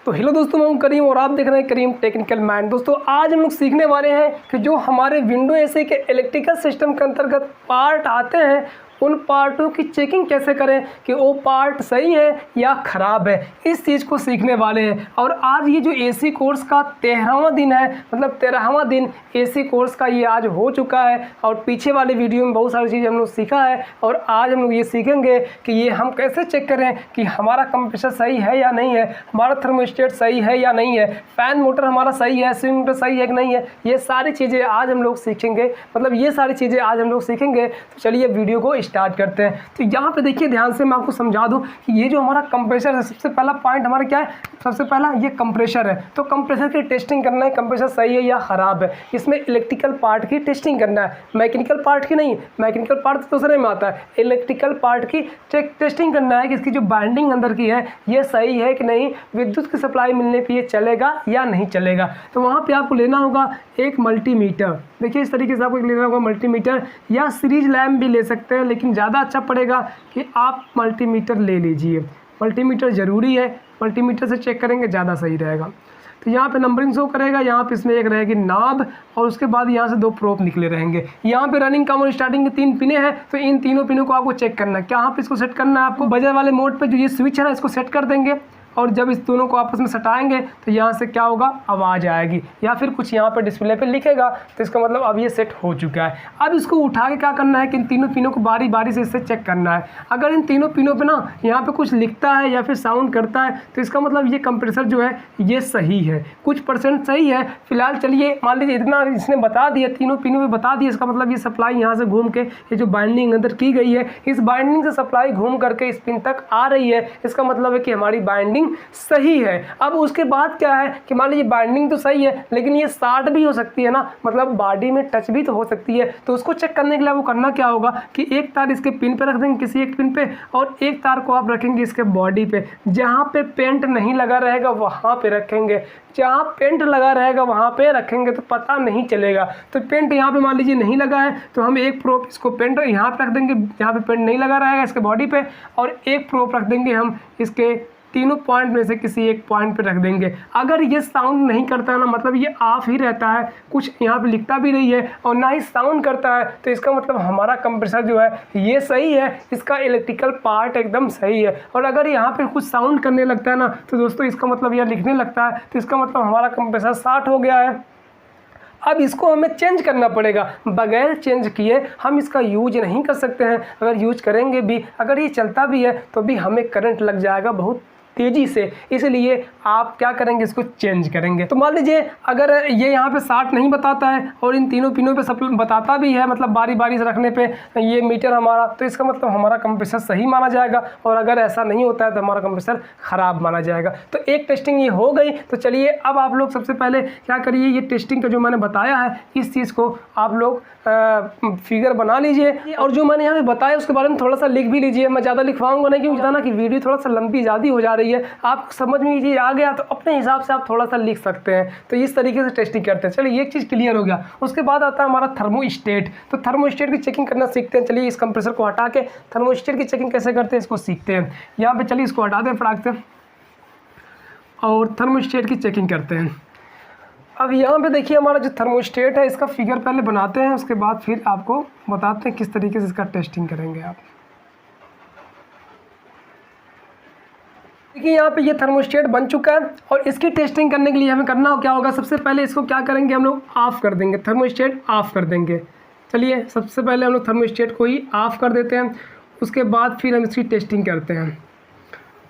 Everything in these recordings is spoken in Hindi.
तो हेलो दोस्तों, मैं हूं करीम और आप देख रहे हैं करीम टेक्निकल माइंड। दोस्तों आज हम लोग सीखने वाले हैं कि जो हमारे विंडो एसी के इलेक्ट्रिकल सिस्टम के अंतर्गत पार्ट आते हैं उन पार्टों की चेकिंग कैसे करें कि वो पार्ट सही है या ख़राब है, इस चीज़ को सीखने वाले हैं। और आज ये जो एसी कोर्स का 13वां दिन है, मतलब 13वां दिन एसी कोर्स का ये आज हो चुका है। और पीछे वाले वीडियो में बहुत सारी चीज़ें हम लोग सीखा है और आज हम लोग ये सीखेंगे कि ये हम कैसे चेक करें कि हमारा कंप्रेसर सही है या नहीं है, हमारा थर्मोस्टेट सही है या नहीं है, फ़ैन मोटर हमारा सही है, स्विंग मोटर सही है कि नहीं है। ये सारी चीज़ें आज हम लोग सीखेंगे, मतलब ये सारी चीज़ें आज हम लोग सीखेंगे। तो चलिए वीडियो को स्टार्ट करते हैं। तो यहाँ पे देखिए ध्यान से, मैं आपको समझा दूं कि ये जो हमारा कंप्रेसर है, सबसे पहला पॉइंट हमारा क्या है, सबसे पहला ये कंप्रेसर है। तो कंप्रेसर की टेस्टिंग करना है, कंप्रेसर सही है या ख़राब है। इसमें इलेक्ट्रिकल पार्ट की टेस्टिंग करना है, मैकेनिकल पार्ट की नहीं। मैकेनिकल पार्ट तो दूसरे में आता है, इलेक्ट्रिकल पार्ट की टेस्टिंग करना है कि इसकी जो बाइंडिंग अंदर की है ये सही है कि नहीं, विद्युत की सप्लाई मिलने पर ये चलेगा या नहीं चलेगा। तो वहाँ पर आपको लेना होगा एक मल्टीमीटर। देखिए इस तरीके से आपको लेना होगा मल्टीमीटर, या सीरीज लैम्प भी ले सकते हैं, लेकिन ज़्यादा अच्छा पड़ेगा कि आप मल्टीमीटर ले लीजिए। मल्टीमीटर ज़रूरी है, मल्टीमीटर से चेक करेंगे ज़्यादा सही रहेगा। तो यहाँ पे नंबरिंग शो करेगा, यहाँ पे इसमें एक रहेगी नाब और उसके बाद यहाँ से 2 प्रोब निकले रहेंगे। यहाँ पे रनिंग कम और स्टार्टिंग के 3 पिने हैं, तो इन तीनों पिनों को आपको चेक करना है। कहाँ पे इसको सेट करना है आपको, बजर वाले मोड पे जो ये स्विच है ना, इसको सेट कर देंगे। और जब इस दोनों को आपस में सटाएंगे तो यहाँ से क्या होगा, आवाज़ आएगी या फिर कुछ यहाँ पर डिस्प्ले पे लिखेगा। तो इसका मतलब अब ये सेट हो चुका है। अब इसको उठा के क्या करना है कि इन तीनों पिनों को बारी बारी से इससे चेक करना है। अगर इन तीनों पिनों पे ना यहाँ पे कुछ लिखता है या फिर साउंड करता है तो इसका मतलब ये कंप्रेसर जो है ये सही है, कुछ परसेंट सही है। फिलहाल चलिए मान लीजिए इतना इसने बता दिया, तीनों पिनों में बता दिया, इसका मतलब ये सप्लाई यहाँ से घूम के ये जो बाइंडिंग अंदर की गई है, इस बाइंडिंग से सप्लाई घूम करके इस पिन तक आ रही है। इसका मतलब है कि हमारी बाइंडिंग सही है। अब उसके बाद क्या है कि मान लीजिए बाइंडिंग तो सही है लेकिन ये शार्ट भी हो सकती है ना, मतलब बॉडी में टच भी तो हो सकती है। तो उसको चेक करने के लिए वो करना क्या होगा कि एक तार इसके पिन पे रख देंगे, किसी एक पिन पे, और एक तार को आप रखेंगे इसके बॉडी पे। जहाँ पे पेंट नहीं लगा रहेगा वहाँ पे रखेंगे, जहाँ पेंट लगा रहेगा वहाँ पे रखेंगे तो पता नहीं चलेगा। तो पेंट यहाँ पे मान लीजिए नहीं लगा है तो हम एक प्रोप इसको पेंट यहाँ पे रख देंगे जहाँ पे पेंट नहीं लगा रहेगा इसके बॉडी पे, और एक प्रोप रख देंगे हम इसके तीनों पॉइंट में से किसी एक पॉइंट पे रख देंगे। अगर ये साउंड नहीं करता है ना, मतलब ये ऑफ ही रहता है, कुछ यहाँ पे लिखता भी नहीं है और ना ही साउंड करता है, तो इसका मतलब हमारा कंप्रेसर जो है ये सही है, इसका इलेक्ट्रिकल पार्ट एकदम सही है। और अगर यहाँ पे कुछ साउंड करने लगता है ना तो दोस्तों इसका मतलब यह लिखने लगता है तो इसका मतलब हमारा कंप्रेसर शॉर्ट हो गया है। अब इसको हमें चेंज करना पड़ेगा, बगैर चेंज किए हम इसका यूज नहीं कर सकते हैं। अगर यूज करेंगे भी, अगर ये चलता भी है तो भी हमें करंट लग जाएगा बहुत तेज़ी से, इसलिए आप क्या करेंगे, इसको चेंज करेंगे। तो मान लीजिए अगर ये यहाँ पे 60 नहीं बताता है और इन तीनों पिनों पे सब बताता भी है, मतलब बारी बारी से रखने पे ये मीटर हमारा, तो इसका मतलब हमारा कंप्रेसर सही माना जाएगा। और अगर ऐसा नहीं होता है तो हमारा कंप्रेसर ख़राब माना जाएगा। तो एक टेस्टिंग ये हो गई। तो चलिए अब आप लोग सबसे पहले क्या करिए, ये टेस्टिंग का जो मैंने बताया है इस चीज़ को आप लोग फिगर बना लीजिए, और जो मैंने यहाँ पे बताया उसके बारे में थोड़ा सा लिख भी लीजिए। मैं ज़्यादा लिखवाऊंगा नहीं क्योंकि जाना कि वीडियो थोड़ा सा लंबी ज़्यादा हो जा रही है। आप समझ में ये आ गया तो अपने हिसाब से आप थोड़ा सा लिख सकते हैं। तो इस तरीके से टेस्टिंग करते हैं। चलिए एक चीज़ क्लियर हो गया। उसके बाद आता है हमारा थर्मोस्टेट। तो थर्मोस्टेट की चेकिंग करना सीखते हैं। चलिए इस कंप्रेसर को हटा के थर्मोस्टेट की चेकिंग कैसे करते हैं इसको सीखते हैं। यहाँ पे चलिए इसको हटा दें फटाक से और थर्मोस्टेट की चेकिंग करते हैं। अब यहाँ पे देखिए हमारा जो थर्मोस्टेट है इसका फिगर पहले बनाते हैं, उसके बाद फिर आपको बताते हैं किस तरीके से इसका टेस्टिंग करेंगे आप। देखिए यहाँ पे ये थर्मोस्टेट बन चुका है और इसकी टेस्टिंग करने के लिए हमें करना क्या होगा, सबसे पहले इसको क्या करेंगे, हम लोग ऑफ़ कर देंगे, थर्मोस्टेट ऑफ़ कर देंगे। चलिए सबसे पहले हम लोग थर्मोस्टेट को ही ऑफ़ कर देते हैं, उसके बाद फिर हम इसकी टेस्टिंग करते हैं।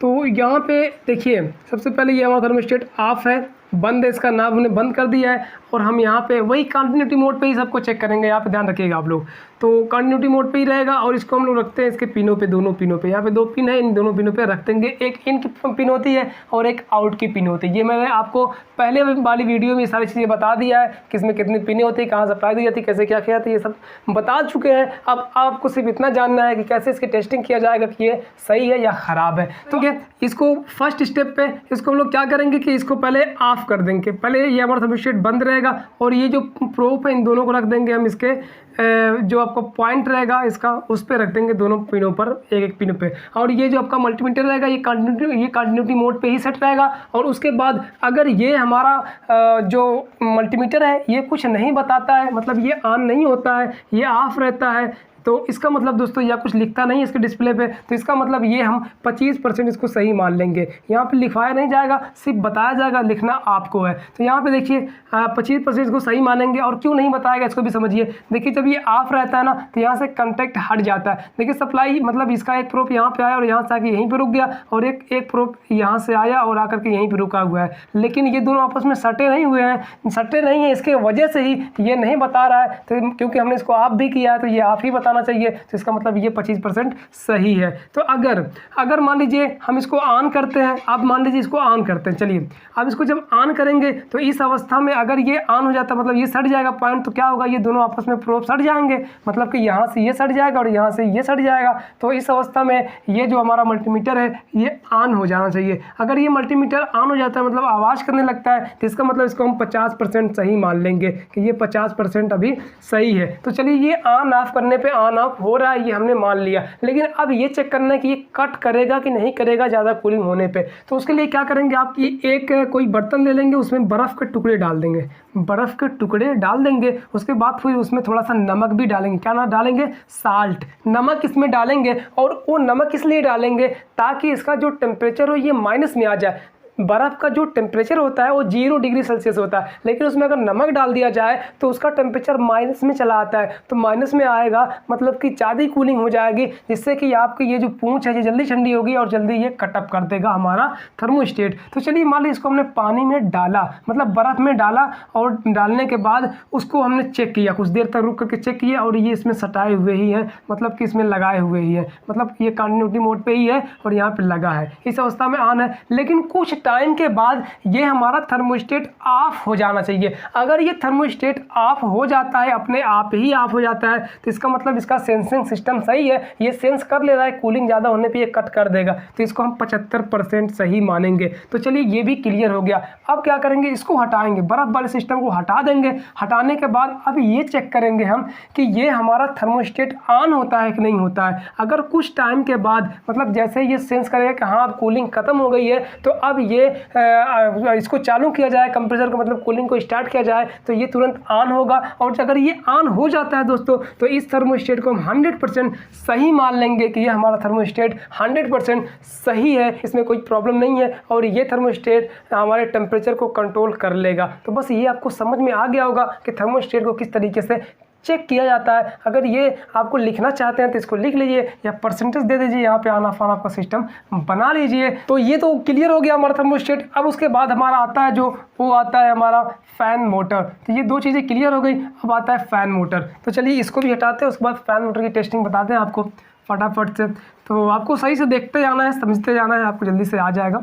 तो यहाँ पे देखिए सबसे पहले ये हमारा थर्मोस्टेट ऑफ़ है, बंद है, इसका नाब हमने बंद कर दिया है। और हम यहाँ पे वही कंटिन्यूटी मोड पे ही सबको चेक करेंगे। यहाँ पे ध्यान रखिएगा आप लोग, तो कंटिन्यूटी मोड पे ही रहेगा। और इसको हम लोग रखते हैं इसके पिनों पे, दोनों पिनों पे। यहाँ पे 2 पिन है, इन दोनों पिनों पे रख देंगे। एक इन की पिन होती है और एक आउट की पिन होती है। ये मैंने आपको पहले वाली वीडियो में ये सारी चीज़ें बता दिया है, किसमें कितनी पिनें होती है, कहाँ सप्लाई दी जाती है, कैसे क्या किया जाता है, ये सब बता चुके हैं। अब आपको सिर्फ इतना जानना है कि कैसे इसकी टेस्टिंग किया जाएगा कि ये सही है या ख़राब है। तो क्या इसको फर्स्ट स्टेप पे इसको हम लोग क्या करेंगे कि इसको पहले ऑफ कर देंगे। पहले ये हमारा थर्मोस्टेट बंद रहेगा और ये जो प्रोब है इन दोनों को रख देंगे हम इसके जो आपका पॉइंट रहेगा इसका उस पर रख देंगे, दोनों पिनों पर, एक एक पिन पे। और ये जो आपका मल्टीमीटर रहेगा ये कंटिन्यूटी मोड पे ही सेट रहेगा। और उसके बाद अगर ये हमारा जो मल्टीमीटर है ये कुछ नहीं बताता है, मतलब ये ऑन नहीं होता है, ये ऑफ रहता है, तो इसका मतलब दोस्तों या कुछ लिखता नहीं है इसके डिस्प्ले पे, तो इसका मतलब ये हम 25% इसको सही मान लेंगे। यहाँ पे लिखवाया नहीं जाएगा, सिर्फ बताया जाएगा, लिखना आपको है। तो यहाँ पे देखिए 25% इसको सही मानेंगे। और क्यों नहीं बताएगा इसको भी समझिए। देखिए जब ये ऑफ रहता है ना तो यहाँ से कॉन्टैक्ट हट जाता है। देखिए सप्लाई मतलब इसका एक प्रोब यहाँ पे आया और यहाँ से आके यहीं पर रुक गया, और एक प्रोब यहाँ से आया और आकर के यहीं पर रुका हुआ है। लेकिन ये दोनों आपस में सटे नहीं हुए हैं, सटे नहीं है, इसके वजह से ही ये नहीं बता रहा है। तो क्योंकि हमने इसको ऑफ भी किया है तो ये ऑफ ही बताना चाहिए, तो इसका मतलब ये 25% सही है। तो अगर मान लीजिए हम इसको ऑन करते हैं, अब मान लीजिए इसको ऑन करते हैं, चलिए अब इसको जब ऑन करेंगे तो इस अवस्था में अगर ये ऑन हो जाता है मतलब ये सट जाएगा पॉइंट, तो क्या होगा, ये दोनों आपस में प्रोब सट जाएंगे, मतलब कि यहाँ से ये सट जाएगा और यहाँ से ये सट जाएगा। तो इस अवस्था में ये जो हमारा मल्टीमीटर है ये ऑन हो जाना चाहिए। अगर ये मल्टीमीटर ऑन हो जाता है मतलब आवाज़ करने लगता है, तो इसका मतलब इसको हम 50% सही मान लेंगे कि ये 50% अभी सही है। तो चलिए ये ऑन ऑफ करने पे ऑन ऑफ हो रहा है ये हमने मान लिया, लेकिन अब ये चेक करना है कि ये कट करेगा कि नहीं करेगा ज़्यादा कूलिंग होने पे। तो उसके लिए क्या करेंगे, आप ये एक कोई बर्तन ले लेंगे, उसमें बर्फ़ के टुकड़े डाल देंगे, बर्फ़ के टुकड़े डाल देंगे। उसके बाद फिर उसमें थोड़ा सा नमक भी डालेंगे, क्या ना डालेंगे, साल्ट, नमक इसमें डालेंगे। और वो नमक इसलिए डालेंगे ताकि इसका जो टेम्परेचर हो ये माइनस में आ जाए। बर्फ़ का जो टेम्परेचर होता है वो 0 डिग्री सेल्सियस होता है, लेकिन उसमें अगर नमक डाल दिया जाए तो उसका टेम्परेचर माइनस में चला आता है। तो माइनस में आएगा मतलब कि ज़्यादा कूलिंग हो जाएगी, जिससे कि आपकी ये जो पूंछ है ये जल्दी ठंडी होगी और जल्दी ये कटअप कर देगा हमारा थर्मोस्टेट। तो चलिए मान लीजिए इसको हमने पानी में डाला, मतलब बर्फ़ में डाला, और डालने के बाद उसको हमने चेक किया, कुछ देर तक रुक करके चेक किया, और ये इसमें सटाए हुए ही है, मतलब कि इसमें लगाए हुए ही है, मतलब ये कंटिन्यूटी मोड पे ही है और यहाँ पे लगा है, इस अवस्था में ऑन है। लेकिन कुछ टाइम के बाद ये हमारा थर्मोस्टेट ऑफ हो जाना चाहिए। अगर ये थर्मोस्टेट ऑफ हो जाता है, अपने आप ही ऑफ हो जाता है, तो इसका मतलब इसका सेंसिंग सिस्टम सही है, ये सेंस कर ले रहा है कूलिंग ज़्यादा होने पे ये कट कर देगा, तो इसको हम 75% सही मानेंगे। तो चलिए ये भी क्लियर हो गया। अब क्या करेंगे, इसको हटाएंगे, बर्फ़ वाले सिस्टम को हटा देंगे। हटाने के बाद अब ये चेक करेंगे हम कि ये हमारा थर्मोस्टेट ऑन होता है कि नहीं होता है। अगर कुछ टाइम के बाद मतलब जैसे ये सेंस करेगा कि हाँ अब कूलिंग खत्म हो गई है, तो अब ये इसको चालू किया जाए, कंप्रेसर को मतलब कूलिंग को स्टार्ट किया जाए, तो ये तुरंत ऑन होगा। और अगर ये ऑन हो जाता है दोस्तों, तो इस थर्मोस्टेट को हम 100% सही मान लेंगे कि ये हमारा थर्मोस्टेट 100% सही है, इसमें कोई प्रॉब्लम नहीं है, और ये थर्मोस्टेट हमारे टेम्परेचर को कंट्रोल कर लेगा। तो बस ये आपको समझ में आ गया होगा कि थर्मोस्टेट को किस तरीके से चेक किया जाता है। अगर ये आपको लिखना चाहते हैं तो इसको लिख लीजिए या परसेंटेज दे दीजिए, यहाँ पे ऑन ऑफ का सिस्टम बना लीजिए। तो ये तो क्लियर हो गया हमारा थर्मोस्टेट। अब उसके बाद हमारा आता है जो वो आता है हमारा फ़ैन मोटर। तो ये दो चीज़ें क्लियर हो गई, अब आता है फ़ैन मोटर। तो चलिए इसको भी हटाते हैं, उसके बाद फ़ैन मोटर की टेस्टिंग बताते हैं आपको फटाफट से। तो आपको सही से देखते जाना है, समझते जाना है, आपको जल्दी से आ जाएगा।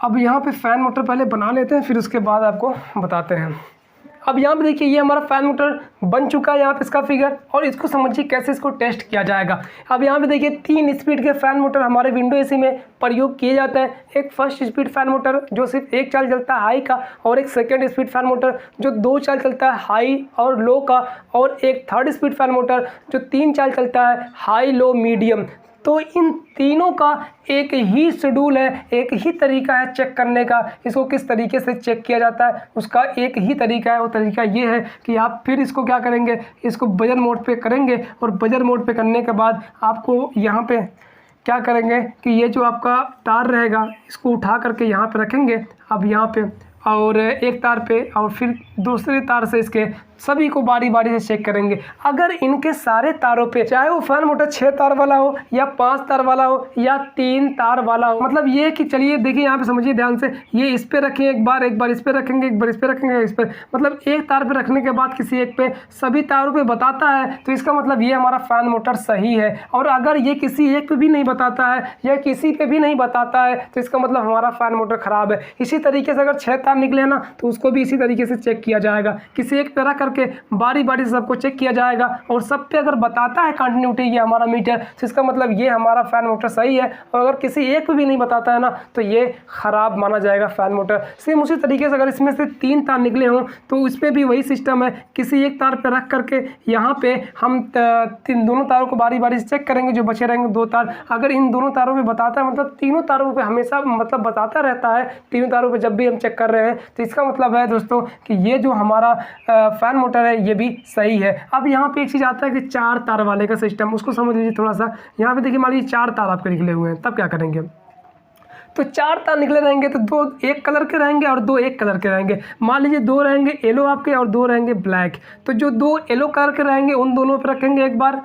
अब यहाँ पे फ़ैन मोटर पहले बना लेते हैं, फिर उसके बाद आपको बताते हैं। अब यहाँ पे देखिए ये हमारा फ़ैन मोटर बन चुका है, यहाँ पे इसका फिगर, और इसको समझिए कैसे इसको टेस्ट किया जाएगा। अब यहाँ पे देखिए 3 स्पीड के फ़ैन मोटर हमारे विंडो एसी में प्रयोग किए जाते हैं। एक फर्स्ट स्पीड फ़ैन मोटर जो सिर्फ 1 चाल चलता है हाई का, और एक सेकेंड स्पीड फ़ैन मोटर जो 2 चाल चलता है हाई और लो का, और एक थर्ड स्पीड फ़ैन मोटर जो 3 चाल चलता है हाई लो मीडियम। तो इन तीनों का एक ही शेड्यूल है, एक ही तरीका है चेक करने का। इसको किस तरीके से चेक किया जाता है उसका एक ही तरीका है। वो तरीका ये है कि आप फिर इसको क्या करेंगे, इसको बजर मोड पे करेंगे, और बजर मोड पे करने के बाद आपको यहाँ पे क्या करेंगे कि ये जो आपका तार रहेगा इसको उठा करके यहाँ पे रखेंगे, अब यहाँ पे, और एक तार पे, और फिर दूसरे तार से इसके सभी को बारी बारी से चेक करेंगे। अगर इनके सारे तारों पे, चाहे वो फ़ैन मोटर 6 तार वाला हो या 5 तार वाला हो या 3 तार वाला हो, मतलब ये कि चलिए देखिए यहाँ पे समझिए ध्यान से, ये इस पे रखें एक बार इस पे रखेंगे, एक बार इस पे रखेंगे, इस पे, मतलब एक तार पे रखने के बाद किसी एक पे सभी तारों पे बताता है, तो इसका मतलब ये हमारा फ़ैन मोटर सही है। और अगर ये किसी एक पे भी नहीं बताता है या किसी पे भी नहीं बताता है, तो इसका मतलब हमारा फ़ैन मोटर ख़राब है। इसी तरीके से अगर 6 तार निकले ना, तो उसको भी इसी तरीके से चेक किया जाएगा। किसी एक पे रख करके बारी बारी से सबको चेक किया जाएगा और सब पे अगर बताता है कंटिन्यूटी ये हमारा मीटर, तो इसका मतलब ये हमारा फ़ैन मोटर सही है। और अगर किसी एक पे भी नहीं बताता है ना, तो ये ख़राब माना जाएगा फ़ैन मोटर। सेम उसी तरीके से अगर इसमें से 3 तार निकले हों तो इस पर भी वही सिस्टम है, किसी एक तार पर रख करके यहाँ पे हम दोनों तारों को बारी बारी से चेक करेंगे, जो बचे रहेंगे 2 तार। अगर इन दोनों तारों पे बताता है, मतलब तीनों तारों पे हमेशा मतलब बताता रहता है, तीनों तारों पे जब भी हम चेक कर रहे हैं, तो इसका मतलब है दोस्तों कि ये जो हमारा फ़ैन मोटर है ये भी सही है। अब यहाँ पे एक चीज़ आता है कि 4 तार वाले का सिस्टम, उसको समझ लीजिए थोड़ा सा। यहाँ पे देखिए मान लीजिए 4 तार आपके निकले हुए हैं, तब क्या करेंगे? तो 4 तार निकले रहेंगे तो 2 एक कलर के रहेंगे और 2 एक कलर के रहेंगे। मान लीजिए 2 रहेंगे येलो आपके और 2 रहेंगे ब्लैक। तो जो 2 येलो कलर के रहेंगे उन दोनों पर रखेंगे एक बार,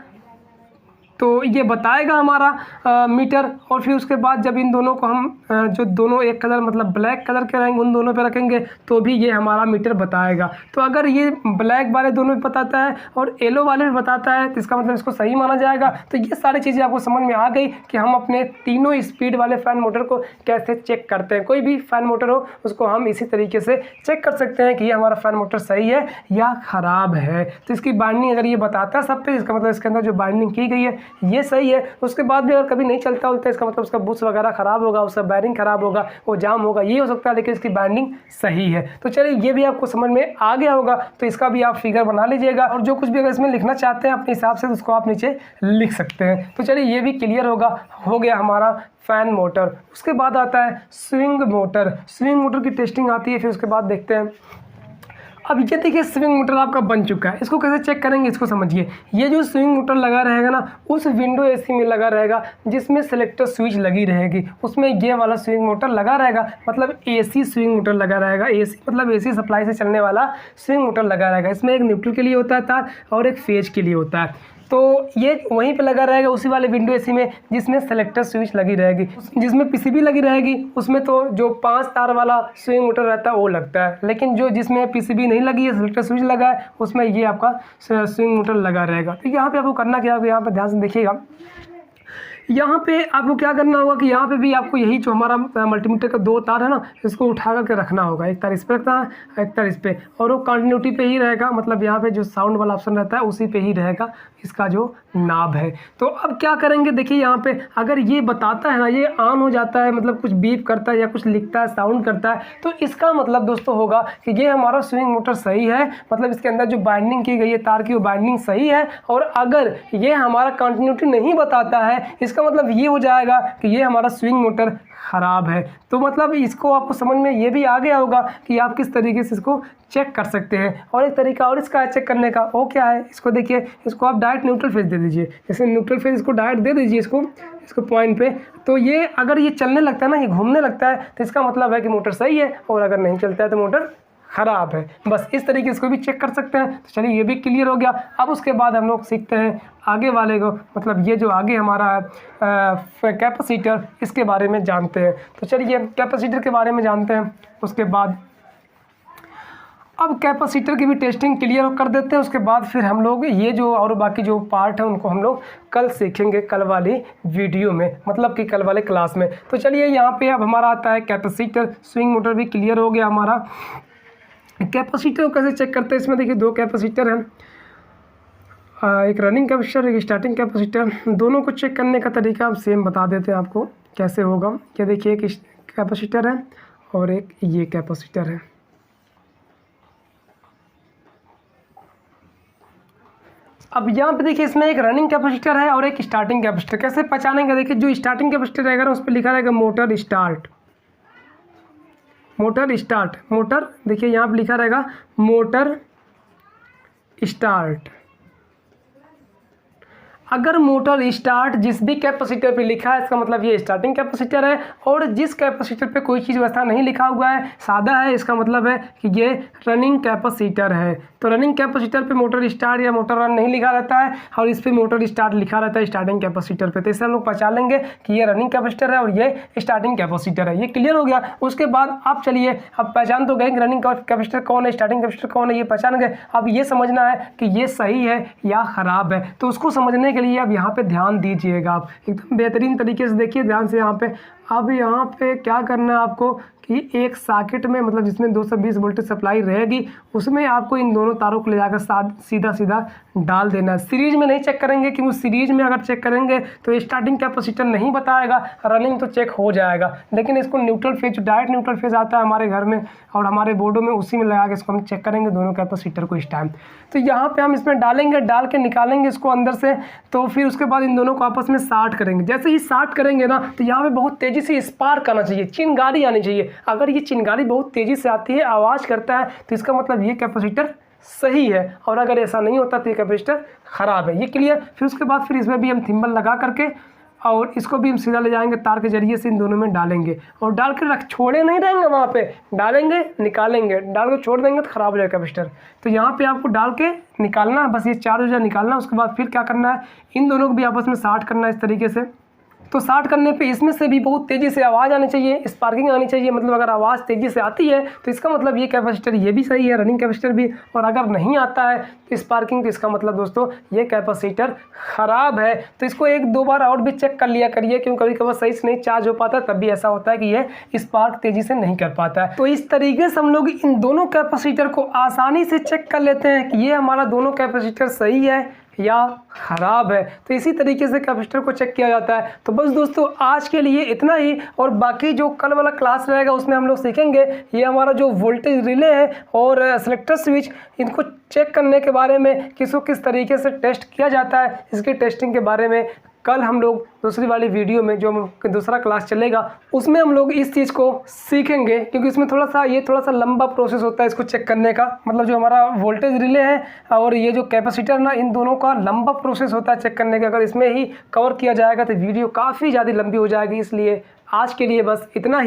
तो ये बताएगा हमारा मीटर। और फिर उसके बाद जब इन दोनों को हम जो दोनों एक कलर मतलब ब्लैक कलर के रहेंगे उन दोनों पे रखेंगे तो भी ये हमारा मीटर बताएगा। तो अगर ये ब्लैक वाले दोनों पे बताता है और येलो वाले में बताता है तो इसका मतलब इसको सही माना जाएगा। तो ये सारी चीज़ें आपको समझ में आ गई कि हम अपने तीनों स्पीड वाले फ़ैन मोटर को कैसे चेक करते हैं। कोई भी फ़ैन मोटर हो उसको हम इसी तरीके से चेक कर सकते हैं कि ये हमारा फ़ैन मोटर सही है या ख़राब है। तो इसकी बाइंडिंग अगर ये बताता है सब पे, इसका मतलब इसके अंदर जो बाइंडिंग की गई है ये सही है। उसके बाद भी अगर कभी नहीं चलता उलता इसका मतलब उसका बुश वगैरह ख़राब होगा, उसका बैरिंग ख़राब होगा, वो जाम होगा, ये हो सकता है, लेकिन इसकी बाइंडिंग सही है। तो चलिए ये भी आपको समझ में आ गया होगा। तो इसका भी आप फिगर बना लीजिएगा और जो कुछ भी अगर इसमें लिखना चाहते हैं अपने हिसाब से तो उसको आप नीचे लिख सकते हैं। तो चलिए ये भी क्लियर हो गया हमारा फ़ैन मोटर। उसके बाद आता है स्विंग मोटर। स्विंग मोटर की टेस्टिंग आती है, फिर उसके बाद देखते हैं। अब ये देखिए स्विंग मोटर आपका बन चुका है। इसको कैसे चेक करेंगे इसको समझिए। ये जो स्विंग मोटर लगा रहेगा ना उस विंडो एसी में लगा रहेगा जिसमें सेलेक्टर स्विच लगी रहेगी, उसमें ये वाला स्विंग मोटर लगा रहेगा, मतलब एसी स्विंग मोटर लगा रहेगा। एसी मतलब एसी सप्लाई से चलने वाला स्विंग मोटर लगा रहेगा। इसमें एक न्यूट्रल के लिए होता है तार और एक फेज के लिए होता है। तो ये वहीं पे लगा रहेगा उसी वाले विंडो एसी में जिसमें सेलेक्टर स्विच लगी रहेगी, जिसमें पीसीबी लगी रहेगी उसमें तो जो 5 तार वाला स्विंग मोटर रहता है वो लगता है। लेकिन जो जिसमें पीसीबी नहीं लगी है, सेलेक्टर स्विच लगा है, उसमें ये आपका स्विंग मोटर लगा रहेगा। तो यहाँ पे आपको करना क्या है, यहाँ पे ध्यान से देखिएगा। यहाँ पे आपको क्या करना होगा कि यहाँ पे भी आपको यही जो हमारा मल्टीमीटर का 2 तार है ना, इसको उठा करके रखना होगा। एक तार इस पर रखना है, एक तार इस पे, और वो कंटिन्यूटी पे ही रहेगा, मतलब यहाँ पे जो साउंड वाला ऑप्शन रहता है उसी पे ही रहेगा इसका जो नाब है। तो अब क्या करेंगे, देखिए यहाँ पे अगर ये बताता है ना, ये ऑन हो जाता है, मतलब कुछ बीप करता है या कुछ लिखता है, साउंड करता है, तो इसका मतलब दोस्तों होगा कि ये हमारा स्विंग मोटर सही है, मतलब इसके अंदर जो बाइंडिंग की गई है तार की वो बाइंडिंग सही है। और अगर ये हमारा कंटिन्यूटी नहीं बताता है, इसका मतलब ये हो जाएगा कि ये हमारा स्विंग मोटर ख़राब है। तो मतलब इसको आपको समझ में ये भी आ गया होगा कि आप किस तरीके से इसको चेक कर सकते हैं। और एक तरीका और इसका चेक करने का वो क्या है, इसको देखिए, इसको आप डायरेक्ट न्यूट्रल फेज दे दीजिए। जैसे न्यूट्रल फेज इसको डायरेक्ट दे दीजिए इसको पॉइंट पे, तो ये अगर ये चलने लगता है ना, ये घूमने लगता है, तो इसका मतलब है कि मोटर सही है, और अगर नहीं चलता है तो मोटर ख़राब है। बस इस तरीके से इसको भी चेक कर सकते हैं। तो चलिए ये भी क्लियर हो गया। अब उसके बाद हम लोग सीखते हैं आगे वाले को, मतलब ये जो आगे हमारा कैपेसिटर, इसके बारे में जानते हैं। तो चलिए कैपेसिटर के बारे में जानते हैं। उसके बाद अब कैपेसिटर की भी टेस्टिंग क्लियर कर देते हैं। उसके बाद फिर हम लोग ये जो और बाकी जो पार्ट है उनको हम लोग कल सीखेंगे, कल वाली वीडियो में, मतलब कि कल वाले क्लास में। तो चलिए यहाँ पे अब हमारा आता है कैपेसिटर। स्विंग मोटर भी क्लियर हो गया हमारा। कैपेसिटर को कैसे चेक करते हैं, इसमें देखिए 2 कैपेसिटर हैं, एक रनिंग कैपेसिटर, एक स्टार्टिंग कैपेसिटर। दोनों को चेक करने का तरीका हम सेम बता देते हैं आपको कैसे होगा। ये देखिए एक कैपेसिटर है और एक ये कैपेसिटर है। अब यहाँ पे देखिए इसमें एक रनिंग कैपेसिटर है और एक स्टार्टिंग कैपेसिटर। कैसे पहचानेंगे, देखिए जो स्टार्टिंग कैपेसिटर रहेगा ना उस पर लिखा रहेगा मोटर स्टार्ट। मोटर देखिए यहाँ पे लिखा रहेगा मोटर स्टार्ट। अगर मोटर स्टार्ट जिस भी कैपेसिटर पे लिखा है, इसका मतलब ये स्टार्टिंग कैपेसिटर है। और जिस कैपेसिटर पे कोई चीज़ वैसा नहीं लिखा हुआ है, सादा है, इसका मतलब है कि ये रनिंग कैपेसिटर है। तो रनिंग कैपेसिटर पे मोटर स्टार्ट या मोटर रन नहीं लिखा रहता है, और इस पर मोटर स्टार्ट लिखा रहता है स्टार्टिंग कैपेसिटर पे। तो इससे हम लोग पहचान लेंगे कि ये रनिंग कैपेसिटर है और ये स्टार्टिंग कैपेसिटर है। ये क्लियर हो गया। उसके बाद आप चलिए, अब पहचान तो गए कि रनिंग कैपेसिटर कौन है, स्टार्टिंग कैपेसिटर कौन है, ये पहचान गए। अब ये समझना है कि ये सही है या ख़राब है। तो उसको समझने के लिए अब यहाँ पे ध्यान दीजिएगा, आप एकदम बेहतरीन तरीके से देखिए ध्यान से यहाँ पे। अब यहाँ पे क्या करना है आपको कि एक सॉकेट में मतलब जिसमें 220 वोल्टेज सप्लाई रहेगी उसमें आपको इन दोनों तारों को ले जाकर सीधा सीधा डाल देना है। सीरीज में नहीं चेक करेंगे, क्योंकि सीरीज में अगर चेक करेंगे तो स्टार्टिंग कैपेसिटर नहीं बताएगा, रनिंग तो चेक हो जाएगा। लेकिन इसको neutral phase, direct neutral phase आता है हमारे घर में और हमारे बोर्डों में, उसी में लगा के इसको हम चेक करेंगे दोनों कैपेसिटर को इस टाइम। तो यहाँ पे हम इसमें डालेंगे, डाल के निकालेंगे इसको अंदर से। तो फिर उसके बाद इन दोनों को आपस में शार्ट करेंगे। जैसे ही शार्ट करेंगे ना तो यहाँ पे बहुत तेज़ी से स्पार्क आना चाहिए, चिंगारी आनी चाहिए। अगर ये चिंगारी बहुत तेज़ी से आती है, आवाज़ करता है, तो इसका मतलब ये कैपेसिटर सही है। और अगर ऐसा नहीं होता तो ये कैपेसिटर ख़राब है। ये क्लियर। फिर उसके बाद फिर इसमें भी हम थिम्बल लगा करके और इसको भी हम सीधा ले जाएंगे, तार के जरिए से इन दोनों में डालेंगे और डाल के छोड़े नहीं रहेंगे, वहाँ पे डालेंगे निकालेंगे, डाल के छोड़ देंगे तो ख़राब हो जाएगा कैपेसिटर। तो यहाँ पे आपको डाल के निकालना है, बस ये चार्ज हो जाए निकालना। उसके बाद फिर क्या करना है, इन दोनों को भी आपस में शार्ट करना है इस तरीके से। तो शार्ट करने पे इसमें से भी बहुत तेज़ी से आवाज़ आनी चाहिए, स्पार्किंग आनी चाहिए। मतलब अगर आवाज़ तेज़ी से आती है तो इसका मतलब ये कैपेसिटर ये भी सही है, रनिंग कैपेसिटर भी। और अगर नहीं आता है स्पार्किंग तो इसका मतलब दोस्तों ये कैपेसिटर ख़राब है। तो इसको एक दो बार और भी चेक कर लिया करिए, क्योंकि कभी कभी सही से नहीं चार्ज हो पाता, तब भी ऐसा होता है कि ये स्पार्क तेज़ी से नहीं कर पाता है। तो इस तरीके से हम लोग इन दोनों कैपेसिटर को आसानी से चेक कर लेते हैं कि ये हमारा दोनों कैपेसिटर सही है या ख़राब है। तो इसी तरीके से कैपेसिटर को चेक किया जाता है। तो बस दोस्तों आज के लिए इतना ही, और बाकी जो कल वाला क्लास रहेगा उसमें हम लोग सीखेंगे ये हमारा जो वोल्टेज रिले है और सेलेक्टर स्विच, इनको चेक करने के बारे में, किसको किस तरीके से टेस्ट किया जाता है, इसकी टेस्टिंग के बारे में कल हम लोग दूसरी वाली वीडियो में जो दूसरा क्लास चलेगा उसमें हम लोग इस चीज़ को सीखेंगे। क्योंकि इसमें थोड़ा सा लंबा प्रोसेस होता है इसको चेक करने का। मतलब जो हमारा वोल्टेज रिले है और ये जो कैपेसिटर ना, इन दोनों का लंबा प्रोसेस होता है चेक करने का। अगर इसमें ही कवर किया जाएगा तो वीडियो काफ़ी ज़्यादा लंबी हो जाएगी। इसलिए आज के लिए बस इतना ही।